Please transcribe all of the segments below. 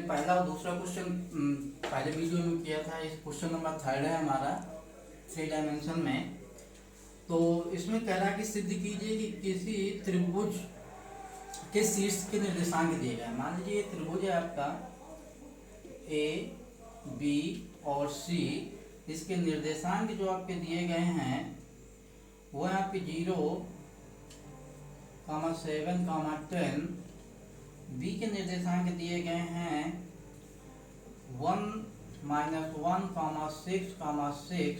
पहला और दूसरा क्वेश्चन पहले वीडियो में किया था। इस क्वेश्चन नंबर 3 है हमारा 3 डायमेंशन में। तो इसमें कह रहा है कि सिद्ध कीजिए कि किसी त्रिभुज के शीर्ष के निर्देशांक दिए गए। मान लीजिए त्रिभुज है आपका ए बी और सी। इसके निर्देशांक जो आपके दिए गए हैं वो है आपके 0, 7, 10। बी के निर्देशांक दिए गए हैं 1, -1, 6, 6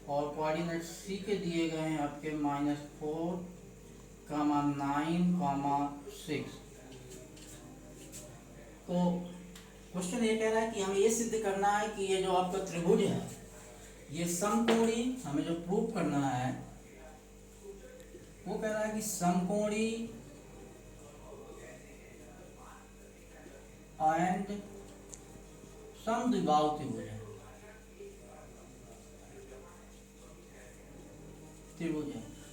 और कोऑर्डिनेट सी के दिए गए हैं आपके -4, 9, 6। तो क्वेश्चन ये कह रहा है कि हमें ये सिद्ध करना है कि ये जो आपका त्रिभुज है ये समकोणी, हमें जो प्रूव करना है वो कह रहा है कि समकोणी एंड समद्विबाहु त्रिभुज है।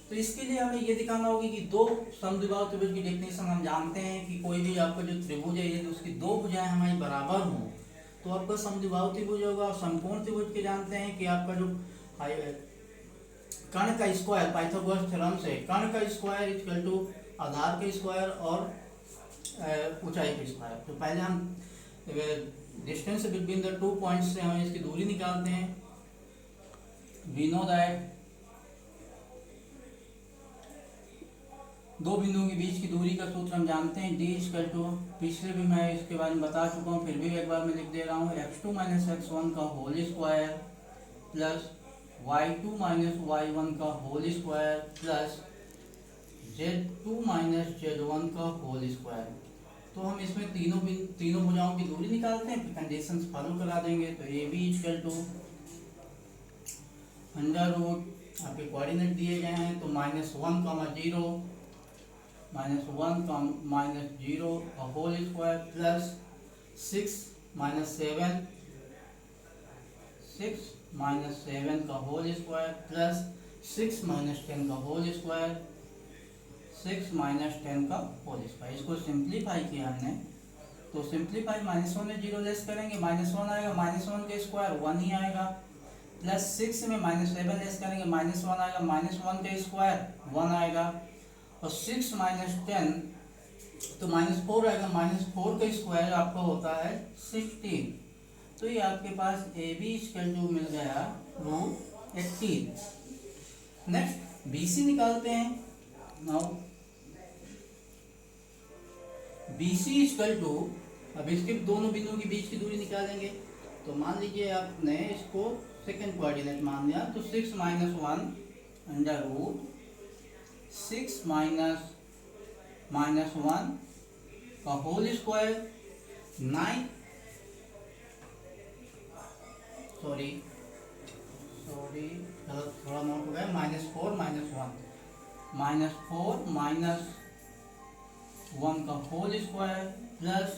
तो इसके लिए हमें ये दिखाना होगा कि दो समद्विबाहु त्रिभुज की डेफिनेशन हम जानते हैं कि कोई भी आपका जो त्रिभुज है यदि उसकी दो भुजाएं हमारी बराबर हों तो आपका समद्विबाहु त्रिभुज होगा। और समकोण त्रिभुज के जानते हैं कि आपका जो कर्ण का स्क्वायर, पाइथागोरस थ्योरम से कर्ण का स्क्वायर इक्वल टू आधार का स्क्वायर और ऊंचाई का स्क्वायर। तो पहले हम डिस्टेंस बिटवीन द 2 पॉइंट्स से हम इसकी दूरी निकालते हैं। वी नो दैट दो बिंदुओं के बीच की दूरी का सूत्र हम जानते हैं d इक्वल टू, पिछले भी मैं इसके बारे में बता चुका हूँ, फिर भी एक बार मैं लिख दे रहा हूँ, x2 - x1 का whole square plus y2 - y1 का whole square plus z2 - z1 का होल स्क्वायर। तो हम इसमें तीनों भुजाओं की दूरी निकालते हैं, फिर कंडीशंस फॉलो करा देंगे। तो ए बी इक्वल टू √ आपके कोऑर्डिनेट दिए गए हैं तो -1, 0, -1, -0 का होल स्क्वायर प्लस 6, -7 का होल स्क्वायर प्लस 6 - 10 का होल स्क्वायर, 6 - 10 का होल स्क्वायर। इसको सिंप्लीफाई किया हमने तो सिंप्लीफाई -1 में 0 लेस करेंगे, -1 आएगा, -1 का स्क्वायर 1 ही आएगा, प्लस 6 में -7 लेस करेंगे, -1 आएगा, -1 का स्क्वायर 1 आएगा और 6 - 10 तो -4 आएगा, -4 का स्क्वायर आपका होता है 16। तो ये आपके पास ए बी इक्वल टू मिल गया √18। नेक्स्ट BC निकालते हैं। नाउ BC इक्वल टू, अब इसके दोनों बिंदुओं के बीच की दूरी निकालेंगे। तो मान लीजिए आपने इसको सेकंड कोऑर्डिनेट मान लिया तो 6 - 1 √6 - 1 का होल स्क्वायर 9, सॉरी थोड़ा नोट हो गया, -4 - 1 -1 का होल स्क्वायर प्लस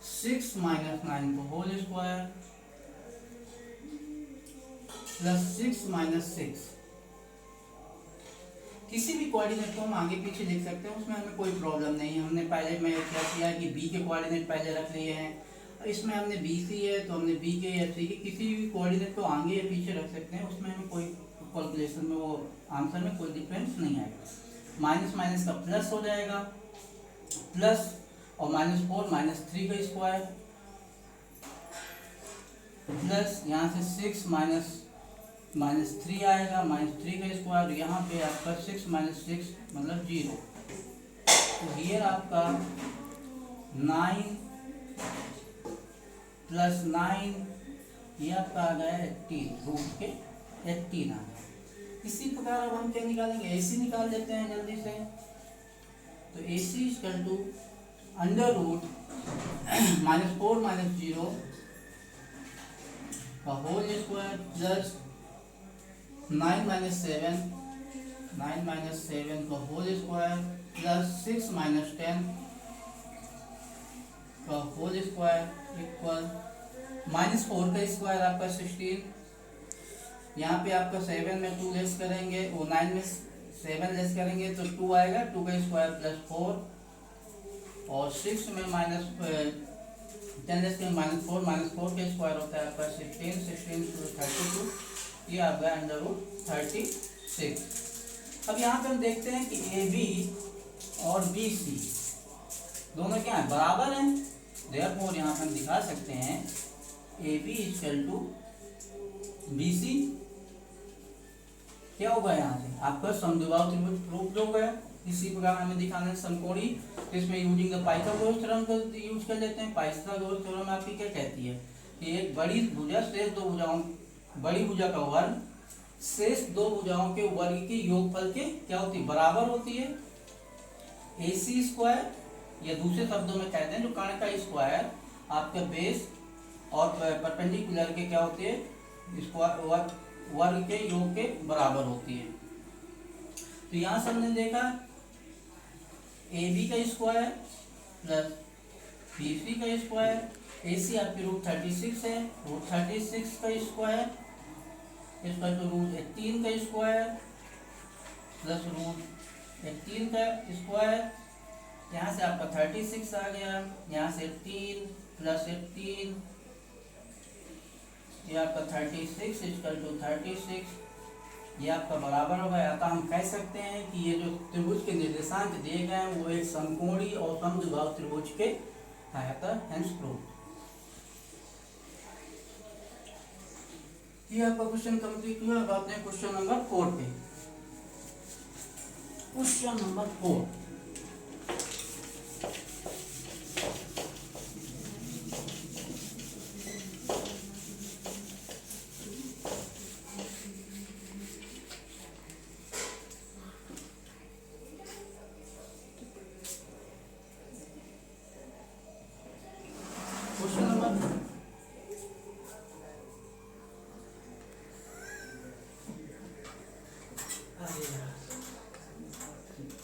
6 - 9 का होल स्क्वायर प्लस 6 - 6। किसी भी कोऑर्डिनेट को हम आगे पीछे लिख सकते हैं, उसमें हमें कोई प्रॉब्लम नहीं है। हमने पहले मैं क्या किया कि बी के कोऑर्डिनेट पहले रख लिए हैं और इसमें हमने BC है तो हमने बी के या सी के किसी भी कोऑर्डिनेट को आगे या पीछे रख सकते हैं, उसमें हमें कोई कैलकुलेशन में वो आंसर में कोई डिफरेंस नहीं आएगा। माइनस माइनस का प्लस हो जाएगा, प्लस और -4 - 3 का स्क्वायर प्लस यहाँ से 6 -3 आएगा, -3 का स्क्वायर, यहाँ पे आपका 6 - 6 मतलब 0। तो हियर आपका 9 + 9 ये आपका आ गया 18, रूट के 18 आ गया। इसी प्रकार अब हम क्या निकालेंगे, AC निकाल लेते हैं जल्दी से। तो AC इक्वल टू √(-4 - 0) का होल स्क्वायर प्लस 9 - 7 का होल स्क्वायर प्लस 6 - 10 का होल स्क्वायर इक्वल -4 का स्क्वायर आपका 16। यहाँ पे आपका 7 में 2 लेस करेंगे, वो 9 में 7 लेस करेंगे तो 2 आएगा, 2 का स्क्वायर प्लस 4 और 6 में 10⁻⁴ -4 का स्क्वायर होता है आपका 16, 16 × 32, ये आ गया √36। अब यहाँ पे हम देखते हैं कि ए बी और बी सी दोनों क्या है, बराबर हैं। देयरफॉर यहाँ पे हम दिखा सकते हैं A B equal to B C. क्या होगा यहाँ से आपका समद्विबाहु त्रिभुज प्रूफ हो गया। इसी प्रकार हमें दिखाना है समकोणी, तो इसमें यूजिंग द पाइथागोरस थ्योरम का यूज कर लेते हैं। पाइथागोरस थ्योरम आपकी क्या कहती है कि एक बड़ी भुजा शेष दो भुजाओं, बड़ी भुजा का वर्ग शेष दो भुजाओं के वर्ग के योगफल के क्या होती है, बराबर होती है। AC स्क्वायर, या दूसरे शब्दों में कहते हैं जो कर्ण का स्क्वायर आपका बेस और परपेंडिकुलर के क्या होते हैं, स्क्वायर वर्ग के योग के बराबर होती है। तो यहां से हमने देखा AB का स्क्वायर प्लस BC का स्क्वायर, AC आपकी √36 है, √36 का स्क्वायर इसका तो √18 का स्क्वायर प्लस √18 का स्क्वायर, यहाँ से आपका 36 आ गया, यहाँ से 18 प्लस 18 ये आपका 36 इक्वल टू 36, ये आपका बराबर होगा। अतः हम कह सकते हैं कि ये जो त्रिभुज के निर्देशांक दिए गए हैं वो एक समकोणी और समद्विबाहु त्रिभुज के हेंस प्रूफ। ये आपका क्वेश्चन कंप्लीट हुआ। अब आते हैं क्वेश्चन नंबर 4 पे। क्वेश्चन नंबर 4,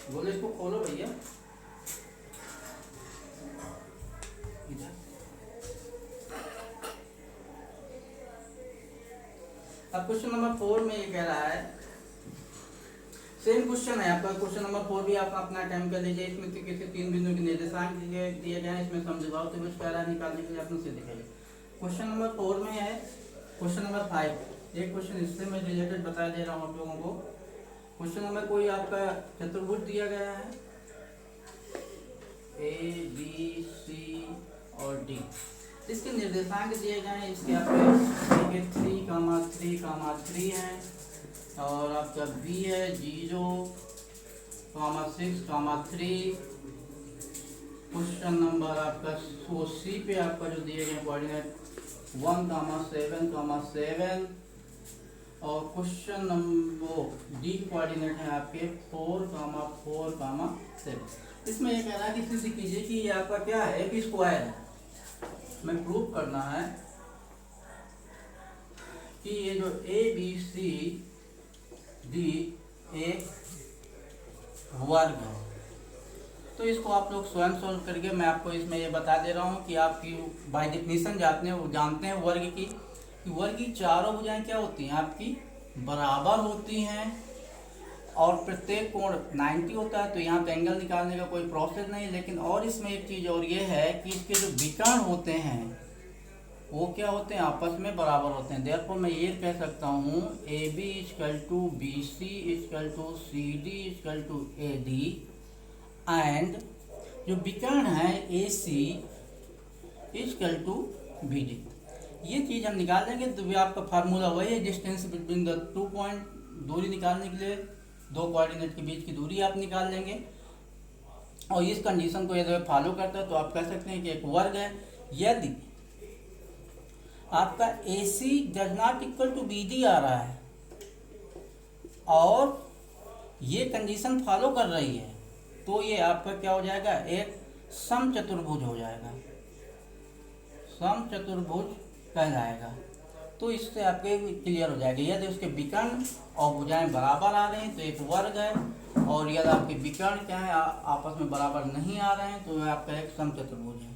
बोलो इसको खोलो भैया। अब क्वेश्चन नंबर 4 में ये कह रहा है, सेम क्वेश्चन है आपका। क्वेश्चन नंबर 4 भी आप अपना अटेम्प्ट कर लीजिए। इसमें किसी तीन बिंदु के निर्देशांक दिए गए हैं। इसमें समद्विबाहु त्रिभुज कह रहा है निकालने के लिए, अपने से दिखाइए। क्वेश्चन नंबर 4 में है क्वेश्चन नंबर 5। एक क्वेश्चन इससे मैं रिलेटेड बता दे रहा हूँ आप लोगों को। क्वेश्चन नंबर कोई आपका चतुर्भुज दिया गया है ABC और D, इसके निर्देशांक दिए गए हैं। इसके आपके 3, 3 है और आपका B है 0, 6, 3। क्वेश्चन नंबर आपका C पे आपका जो दिए गए कोऑर्डिनेट 1, 7, 7 और क्वेश्चन नंबर D कोऑर्डिनेट है आपके 4, 4, 7। इसमें ये कह रहा है कि सिद्ध कीजिए कि ये आपका क्या है, एक स्क्वायर है। हमें प्रूव करना है कि ये जो ABC D एक वर्ग है। तो इसको आप लोग स्वयं सोल्व करके मैं आपको इसमें ये बता दे रहा हूँ कि आपकी बाय डेफिनेशन जानते हैं वर्ग की, कि वर्ग की चारों भुजाएं क्या होती हैं आपकी, बराबर होती हैं और प्रत्येक कोण 90 होता है। तो यहाँ पे एंगल निकालने का कोई प्रोसेस नहीं। लेकिन और इसमें एक चीज़ और ये है कि इसके जो विकर्ण होते हैं वो क्या होते हैं, आपस में बराबर होते हैं। देयरफॉर मैं ये कह सकता हूँ AB = BC = CD = AD and जो विकर्ण है AC = BD। ये चीज़ हम निकाल देंगे तो भी आपका फार्मूला वही है, डिस्टेंस बिटवीन द 2 पॉइंट। दूरी निकालने के लिए दो कोऑर्डिनेट के बीच की दूरी आप निकाल लेंगे और इस कंडीशन को यदि फॉलो करता है तो आप कह सकते हैं कि एक वर्ग है। यदि आपका AC does not equal to BD आ रहा है और ये कंडीशन फॉलो कर रही है तो ये आपका क्या हो जाएगा, एक समचतुर्भुज हो जाएगा, समचतुर्भुज कहलाएगा। तो इससे आपके क्लियर हो जाएगा। यदि उसके विकर्ण और भुजाएं बराबर आ रहे हैं तो एक वर्ग है, और यदि आपके विकर्ण क्या है आपस में बराबर नहीं आ रहे हैं तो वह आपका एक समचतुर्भुज है।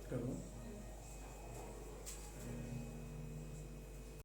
करो।